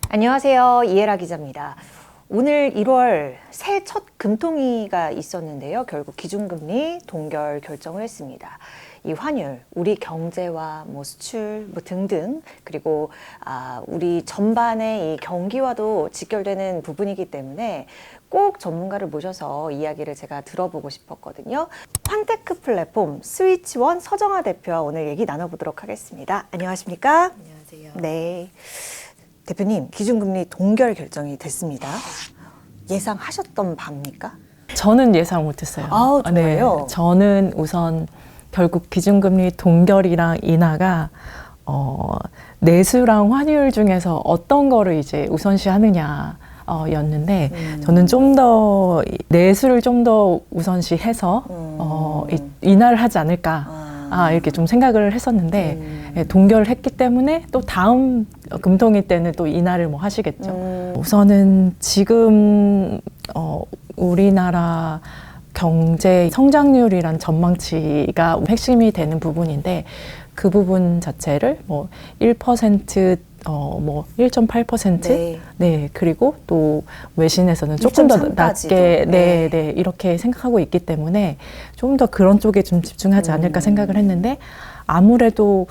안녕하세요. 이혜라 기자입니다. 오늘 1월 새해 첫 금통위가 있었는데요. 결국 기준금리 동결 결정을 했습니다. 이 환율, 우리 경제와 수출 등등, 그리고 우리 전반의 이 경기와도 직결되는 부분이기 때문에 꼭 전문가를 모셔서 이야기를 제가 들어보고 싶었거든요. 환테크 플랫폼 스위치원 서정아 대표와 오늘 얘기 나눠보도록 하겠습니다. 안녕하십니까? 안녕하세요. 네. 대표님, 기준금리 동결 결정이 됐습니다. 예상하셨던 바입니까? 저는 예상 못했어요. 정말요? 네, 저는 우선 결국 기준금리 동결이랑 인하가 내수랑 환율 중에서 어떤 거를 이제 우선시하느냐 였는데 저는 좀 더 내수를 좀 더 우선시해서 인하를 하지 않을까. 이렇게 좀 생각을 했었는데 동결을 했기 때문에 또 다음 금통위 때는 또 인하를 하시겠죠. 우선은 지금 우리나라 경제 성장률이란 전망치가 핵심이 되는 부분인데 그 부분 자체를 1%, 1.8%? 네, 그리고 또 외신에서는 조금 더 낮게, 네, 이렇게 생각하고 있기 때문에 좀 더 그런 쪽에 좀 집중하지 않을까 생각을 했는데 아무래도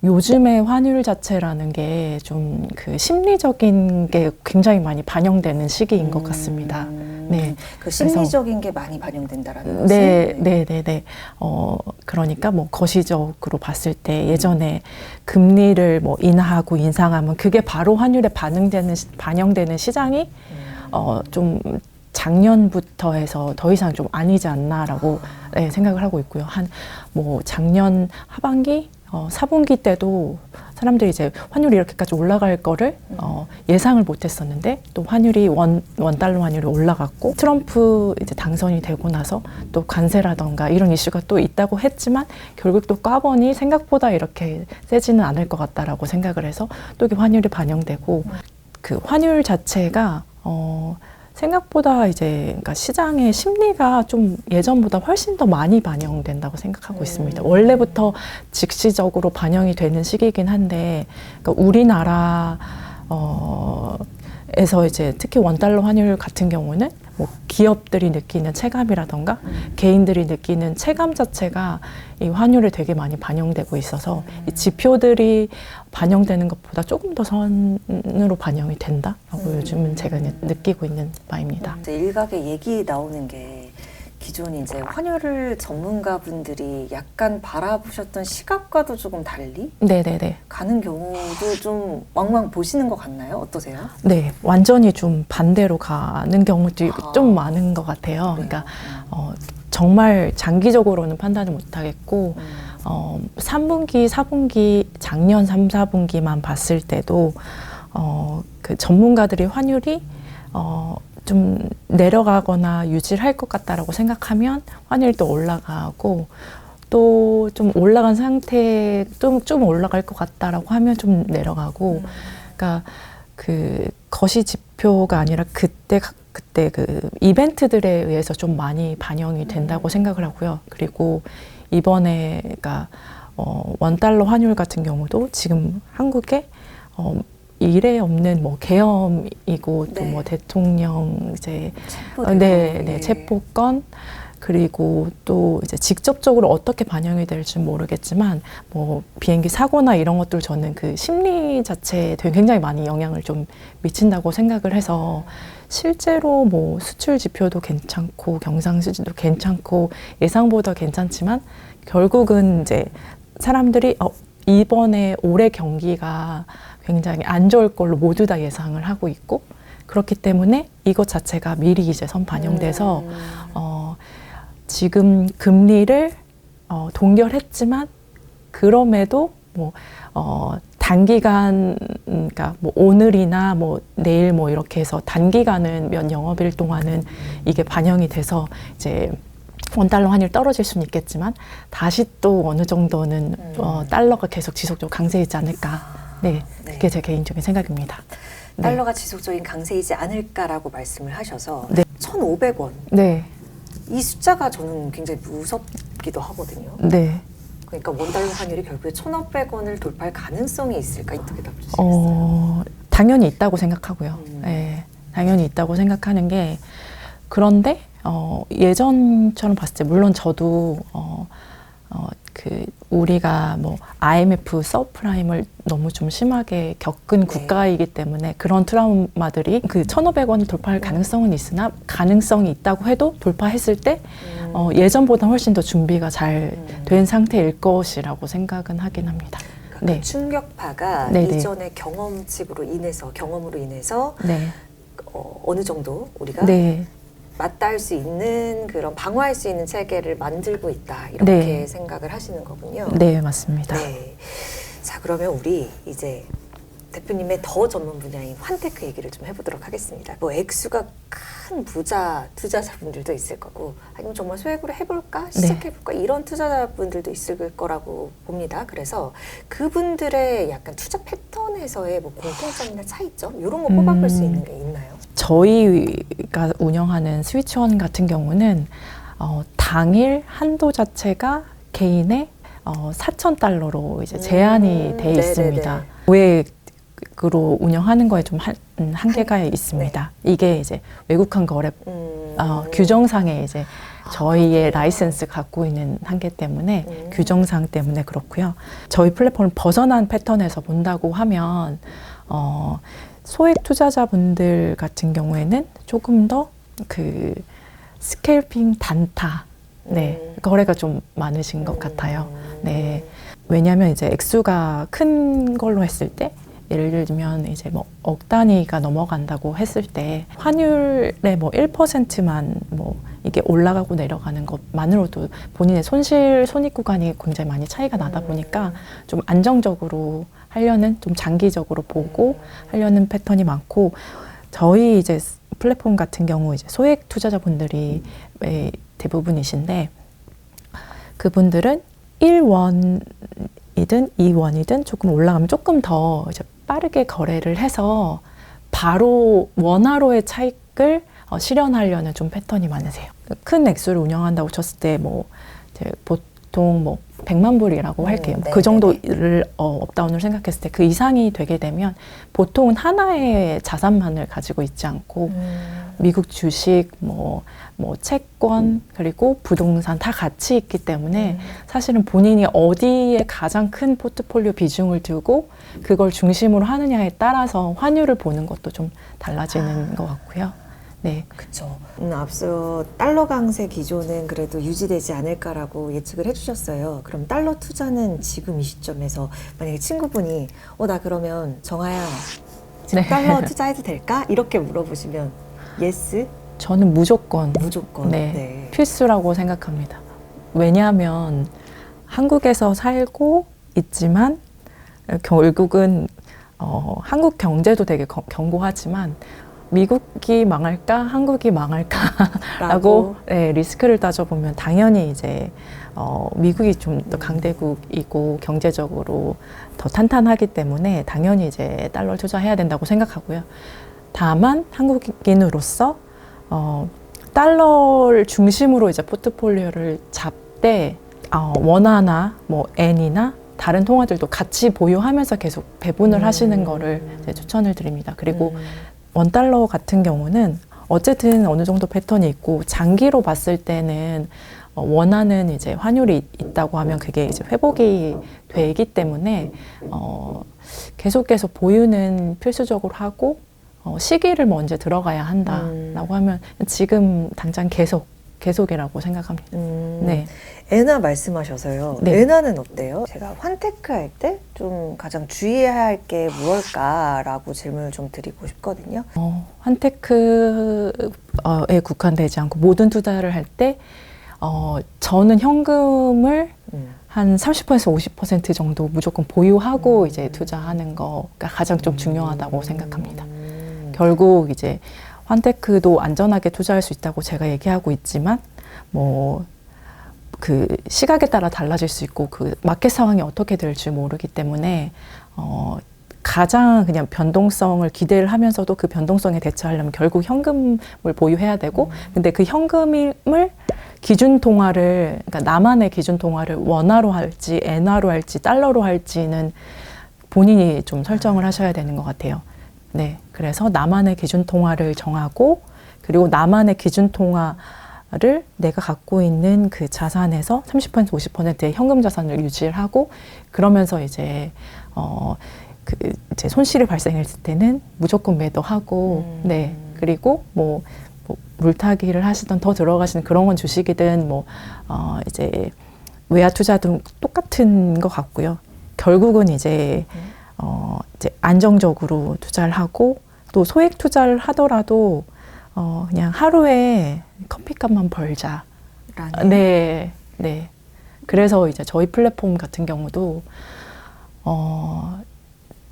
요즘의 환율 자체라는 게 좀 그 심리적인 게 굉장히 많이 반영되는 시기인 것 같습니다. 네. 그 심리적인 게 많이 반영된다라는 거죠? 네. 그러니까 거시적으로 봤을 때 예전에 금리를 인하하고 인상하면 그게 바로 환율에 반영되는 시장이 좀 작년부터 해서 더 이상 좀 아니지 않나라고 생각을 하고 있고요. 작년 하반기 4분기 때도 사람들이 이제 환율이 이렇게까지 올라갈 거를 예상을 못 했었는데 또 환율이 원달러 환율이 올라갔고 트럼프 이제 당선이 되고 나서 또 관세라던가 이런 이슈가 또 있다고 했지만 결국 또 까보니 생각보다 이렇게 세지는 않을 것 같다라고 생각을 해서 또 이게 환율이 반영되고 그 환율 자체가 생각보다 이제 그러니까 시장의 심리가 좀 예전보다 훨씬 더 많이 반영된다고 생각하고 있습니다. 원래부터 즉시적으로 반영이 되는 시기이긴 한데, 그러니까 우리나라 에서 이제 특히 원달러 환율 같은 경우는 기업들이 느끼는 체감이라던가 개인들이 느끼는 체감 자체가 이 환율에 되게 많이 반영되고 있어서 이 지표들이 반영되는 것보다 조금 더 선으로 반영이 된다라고 요즘은 제가 느끼고 있는 바입니다. 일각의 얘기 나오는 게 기존 이제 환율을 전문가분들이 약간 바라보셨던 시각과도 조금 달리 네네네. 가는 경우도 좀 왕왕 보시는 것 같나요? 어떠세요? 네, 완전히 좀 반대로 가는 경우도 좀 많은 것 같아요. 그러니까 정말 장기적으로는 판단을 못 하겠고 3분기, 4분기, 작년 3, 4분기만 봤을 때도 그 전문가들이 환율이 좀 내려가거나 유지를 할 것 같다라고 생각하면 환율이 또 올라가고 또 좀 올라간 상태 좀 올라갈 것 같다라고 하면 좀 내려가고 그러니까 그 거시 지표가 아니라 그때 그 이벤트들에 의해서 좀 많이 반영이 된다고 생각을 하고요. 그리고 이번에 그러니까 원달러 환율 같은 경우도 지금 한국에 이래 없는 계엄이고 또 대통령 이제 체포건 그리고 또 이제 직접적으로 어떻게 반영이 될지 모르겠지만 비행기 사고나 이런 것들 저는 그 심리 자체에 되게 굉장히 많이 영향을 좀 미친다고 생각을 해서 실제로 수출 지표도 괜찮고 경상 수지도 괜찮고 예상보다 괜찮지만 결국은 이제 사람들이 이번에 올해 경기가 굉장히 안 좋을 걸로 모두 다 예상을 하고 있고 그렇기 때문에 이것 자체가 미리 이제 반영돼서 지금 금리를 동결했지만 그럼에도 단기간 그러니까 오늘이나 내일 이렇게 해서 단기간은 몇 영업일 동안은 이게 반영이 돼서 이제 원달러 환율 떨어질 수는 있겠지만 다시 또 어느 정도는 달러가 계속 지속적으로 강세이지 않을까. 네, 그게 제 개인적인 생각입니다. 달러가 지속적인 강세이지 않을까라고 말씀을 하셔서 1,500원. 네. 이 숫자가 저는 굉장히 무섭기도 하거든요. 네. 그러니까 원달러 환율이 결국에 1,500원을 돌파할 가능성이 있을까? 어떻게 답주시겠어요? 당연히 있다고 생각하고요. 예, 당연히 있다고 생각하는 게 그런데 예전처럼 봤을 때 물론 저도 그 우리가 뭐 IMF 서프라임을 너무 좀 심하게 겪은 네. 국가이기 때문에 그런 트라우마들이 그 1,500원 돌파할 가능성은 있으나 가능성이 있다고 해도 돌파했을 때 예전보다 훨씬 더 준비가 잘 된 상태일 것이라고 생각은 하긴 합니다. 그러니까 네. 그 충격파가 네네. 이전의 경험으로 인해서 네. 어느 정도 우리가 네. 맞닿을 수 있는 그런 방어할 수 있는 체계를 만들고 있다 이렇게 네. 생각을 하시는 거군요. 네, 맞습니다. 네. 자, 그러면 우리 이제 대표님의 더 전문 분야인 환테크 얘기를 좀 해보도록 하겠습니다. 뭐 액수가 큰 투자자분들도 있을 거고 아니면 정말 소액으로 해볼까 시작해볼까 이런 투자자분들도 있을 거라고 봅니다. 그래서 그분들의 약간 투자 패턴에서의 뭐 공통점이나 차이점 이런 거 뽑아볼 수 있는 게 있나요? 저희가 운영하는 스위치원 같은 경우는 당일 한도 자체가 개인의 4,000달러로 이제 제한이 돼 있습니다. 고액으로 운영하는 거에 좀 한계가 있습니다. 이게 이제 외국환 거래 규정상에 이제 저희의 라이센스 갖고 있는 한계 때문에 규정상 때문에 그렇고요. 저희 플랫폼을 벗어난 패턴에서 본다고 하면 소액 투자자분들 같은 경우에는 조금 더 그 스캘핑 단타 거래가 좀 많으신 것 같아요. 네. 왜냐하면 이제 액수가 큰 걸로 했을 때 예를 들면 이제 뭐 억 단위가 넘어간다고 했을 때 환율의 뭐 1%만 뭐 이게 올라가고 내려가는 것만으로도 본인의 손익 구간이 굉장히 많이 차이가 나다 보니까 좀 안정적으로 하려는 좀 장기적으로 보고 하려는 패턴이 많고 저희 이제 플랫폼 같은 경우 이제 소액 투자자분들이 대부분이신데 그분들은 1원이든 2원이든 조금 올라가면 조금 더 이제 빠르게 거래를 해서 바로 원화로의 차익을 실현하려는 좀 패턴이 많으세요. 큰 액수를 운영한다고 쳤을 때 뭐 보통 뭐 100만 불이라고 할게요. 그 정도를 업다운을 생각했을 때 그 이상이 되게 되면 보통은 하나의 자산만을 가지고 있지 않고 미국 주식, 뭐 채권 그리고 부동산 다 같이 있기 때문에 사실은 본인이 어디에 가장 큰 포트폴리오 비중을 두고 그걸 중심으로 하느냐에 따라서 환율을 보는 것도 좀 달라지는 것 같고요. 네, 그렇죠. 앞서 달러 강세 기조는 그래도 유지되지 않을까라고 예측을 해주셨어요. 그럼 달러 투자는 지금 이 시점에서 만약에 친구분이 나 그러면 정아야 지금 달러 투자해도 될까? 이렇게 물어보시면 예스? 저는 무조건 필수라고 생각합니다. 왜냐하면 한국에서 살고 있지만 결국은 한국 경제도 되게 견고하지만 미국이 망할까, 한국이 망할까라고 리스크를 따져보면 당연히 이제 미국이 좀 더 강대국이고 경제적으로 더 탄탄하기 때문에 당연히 이제 달러를 투자해야 된다고 생각하고요. 다만 한국인으로서 달러를 중심으로 이제 포트폴리오를 잡되 원화나 뭐 엔이나 다른 통화들도 같이 보유하면서 계속 배분을 하시는 거를 이제 추천을 드립니다. 그리고 원달러 같은 경우는 어쨌든 어느 정도 패턴이 있고 장기로 봤을 때는 원하는 이제 환율이 있다고 하면 그게 이제 회복이 되기 때문에 계속 보유는 필수적으로 하고 시기를 뭐 언제 들어가야 한다라고 하면 지금 당장 계속이라고 생각합니다. 네. 엔화 말씀하셔서요. 네. 엔화는 어때요? 제가 환테크 할 때 좀 가장 주의해야 할 게 무엇일까라고 질문을 좀 드리고 싶거든요. 환테크에 국한되지 않고 모든 투자를 할 때 저는 현금을 한 30%에서 50% 정도 무조건 보유하고 이제 투자하는 거가 가장 좀 중요하다고 생각합니다. 결국 이제 환테크도 안전하게 투자할 수 있다고 제가 얘기하고 있지만 뭐 그 시각에 따라 달라질 수 있고 그 마켓 상황이 어떻게 될지 모르기 때문에 가장 그냥 변동성을 기대를 하면서도 그 변동성에 대처하려면 결국 현금을 보유해야 되고 근데 그 현금을 기준 통화를 그러니까 나만의 기준 통화를 원화로 할지 엔화로 할지 달러로 할지는 본인이 좀 설정을 하셔야 되는 것 같아요. 네, 그래서 나만의 기준 통화를 정하고 그리고 나만의 기준 통화를 내가 갖고 있는 그 자산에서 30% 50%의 현금 자산을 유지를 하고 그러면서 이제 이제 손실이 발생했을 때는 무조건 매도하고 네, 그리고 뭐 물타기를 하시던 더 들어가시는 그런 건 주식이든 이제 외화 투자도 똑같은 것 같고요. 결국은 이제 안정적으로 투자를 하고 또 소액 투자를 하더라도 그냥 하루에 커피값만 벌자. 네, 네. 그래서 이제 저희 플랫폼 같은 경우도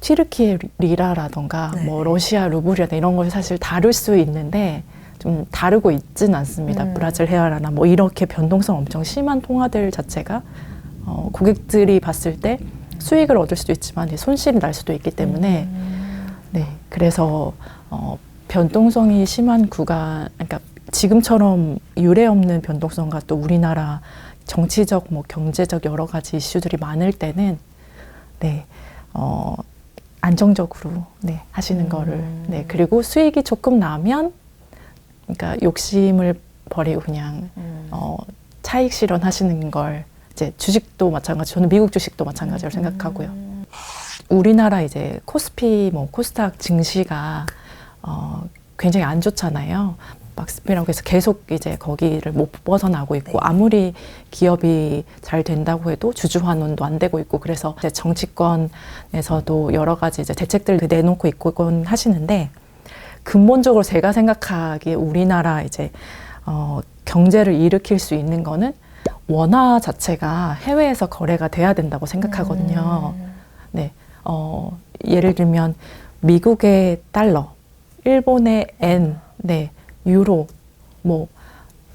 튀르키예 리라라던가 네. 뭐 러시아 루블이라든가 이런 걸 사실 다룰 수 있는데 좀 다르고 있지는 않습니다. 브라질 헤아라나 뭐 이렇게 변동성 엄청 심한 통화들 자체가 고객들이 봤을 때 수익을 얻을 수도 있지만 손실이 날 수도 있기 때문에 네, 그래서 변동성이 심한 구간, 그러니까 지금처럼 유례 없는 변동성과 또 우리나라 정치적, 뭐 경제적 여러 가지 이슈들이 많을 때는 네, 안정적으로 네, 하시는 거를 네, 그리고 수익이 조금 나면 그러니까 욕심을 버리고 그냥 차익 실현하시는 걸 이제 주식도 마찬가지, 저는 미국 주식도 마찬가지로 생각하고요. 우리나라 이제 코스피, 뭐 코스닥 증시가 굉장히 안 좋잖아요. 막스피라고 해서 계속 이제 거기를 못 벗어나고 있고, 아무리 기업이 잘 된다고 해도 주주 환원도 안 되고 있고, 그래서 이제 정치권에서도 여러 가지 이제 대책들 내놓고 있곤 하시는데, 근본적으로 제가 생각하기에 우리나라 이제 경제를 일으킬 수 있는 거는 원화 자체가 해외에서 거래가 돼야 된다고 생각하거든요. 네, 예를 들면 미국의 달러, 일본의 엔, 네, 유로, 뭐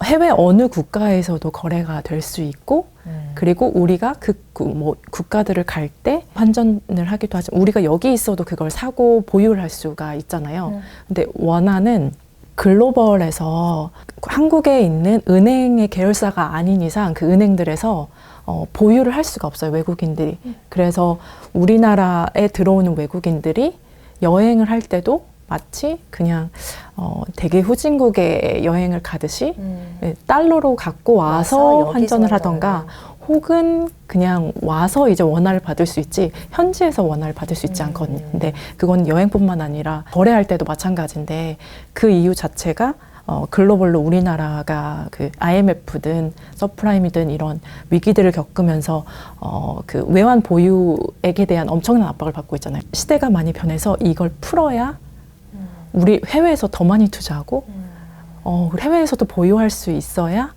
해외 어느 국가에서도 거래가 될 수 있고, 그리고 우리가 뭐 국가들을 갈 때 환전을 하기도 하지만 우리가 여기 있어도 그걸 사고 보유를 할 수가 있잖아요. 근데 원화는 글로벌에서 한국에 있는 은행의 계열사가 아닌 이상 그 은행들에서 보유를 할 수가 없어요, 외국인들이. 그래서 우리나라에 들어오는 외국인들이 여행을 할 때도 마치 그냥 되게 후진국에 여행을 가듯이 달러로 갖고 와서 환전을 하던가, 혹은 그냥 와서 이제 원화를 받을 수 있지 현지에서 원화를 받을 수 있지 않거든요. 근데 그건 여행뿐만 아니라 거래할 때도 마찬가지인데, 그 이유 자체가 글로벌로 우리나라가 그 IMF든 서프라임이든 이런 위기들을 겪으면서 그 외환 보유액에 대한 엄청난 압박을 받고 있잖아요. 시대가 많이 변해서 이걸 풀어야 우리 해외에서 더 많이 투자하고 해외에서도 보유할 수 있어야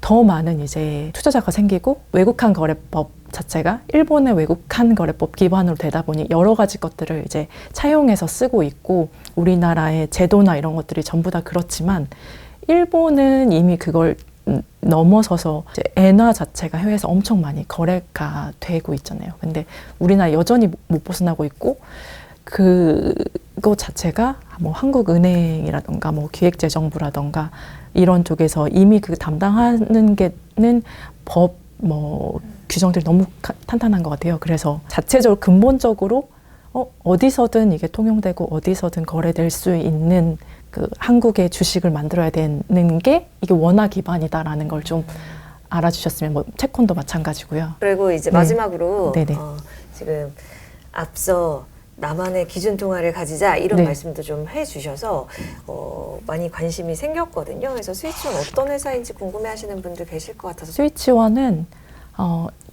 더 많은 이제 투자자가 생기고, 외국한 거래법 자체가 일본의 외국한 거래법 기반으로 되다 보니 여러 가지 것들을 이제 차용해서 쓰고 있고, 우리나라의 제도나 이런 것들이 전부 다 그렇지만 일본은 이미 그걸 넘어서서 이제 엔화 자체가 해외에서 엄청 많이 거래가 되고 있잖아요. 근데 우리나라 여전히 못 벗어나고 있고, 그거 자체가 뭐 한국은행이라던가 뭐 기획재정부라던가 이런 쪽에서 이미 그 담당하는 게는 법 뭐 규정들이 너무 탄탄한 것 같아요. 그래서 자체적으로 근본적으로 어디서든 이게 통용되고 어디서든 거래될 수 있는 그 한국의 주식을 만들어야 되는 게 이게 원화 기반이다라는 걸 좀 알아주셨으면, 뭐 채권도 마찬가지고요. 그리고 이제 네. 마지막으로 네네. 지금 앞서 나만의 기준 통화를 가지자 이런 네. 말씀도 좀 해주셔서 많이 관심이 생겼거든요. 그래서 스위치원 어떤 회사인지 궁금해하시는 분들 계실 것 같아서. 스위치원은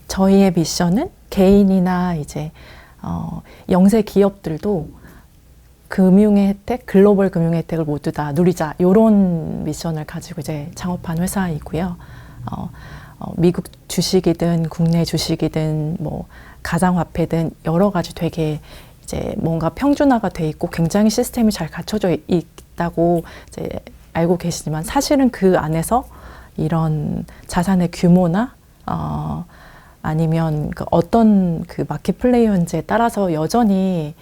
저희의 미션은 개인이나 이제 영세 기업들도 금융의 혜택, 글로벌 금융의 혜택을 모두 다 누리자, 이런 미션을 가지고 이제 창업한 회사이고요. 미국 주식이든 국내 주식이든 뭐 가상화폐든 여러 가지 되게 이제 뭔가 평준화가 돼 있고 굉장히 시스템이 잘 갖춰져 있다고 이제 알고 계시지만, 사실은 그 안에서 이런 자산의 규모나 아니면 그 어떤 그 마켓 플레이어인지에 따라서 여전히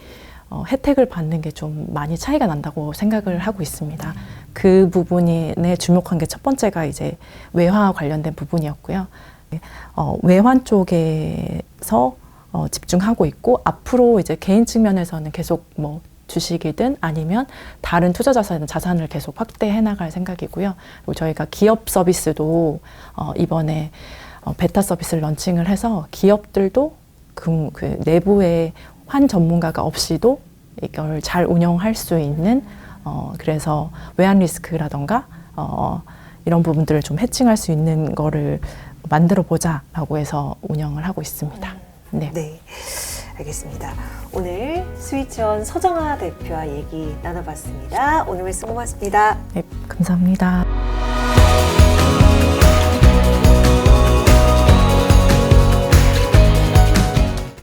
혜택을 받는 게 좀 많이 차이가 난다고 생각을 하고 있습니다. 그 부분에 주목한 게 첫 번째가 이제 외화 관련된 부분이었고요. 외환 쪽에서 집중하고 있고, 앞으로 이제 개인 측면에서는 계속 뭐 주식이든 아니면 다른 투자 자산을 계속 확대해 나갈 생각이고요. 그리고 저희가 기업 서비스도 이번에 베타 서비스를 런칭을 해서 기업들도 그 내부에 환 전문가가 없이도 이걸 잘 운영할 수 있는 그래서 외환 리스크라던가 이런 부분들을 좀 해칭할 수 있는 거를 만들어 보자라고 해서 운영을 하고 있습니다. 네. 네, 알겠습니다. 오늘 스위치원 서정아 대표와 얘기 나눠봤습니다. 오늘 말씀 고맙습니다. 네, 감사합니다.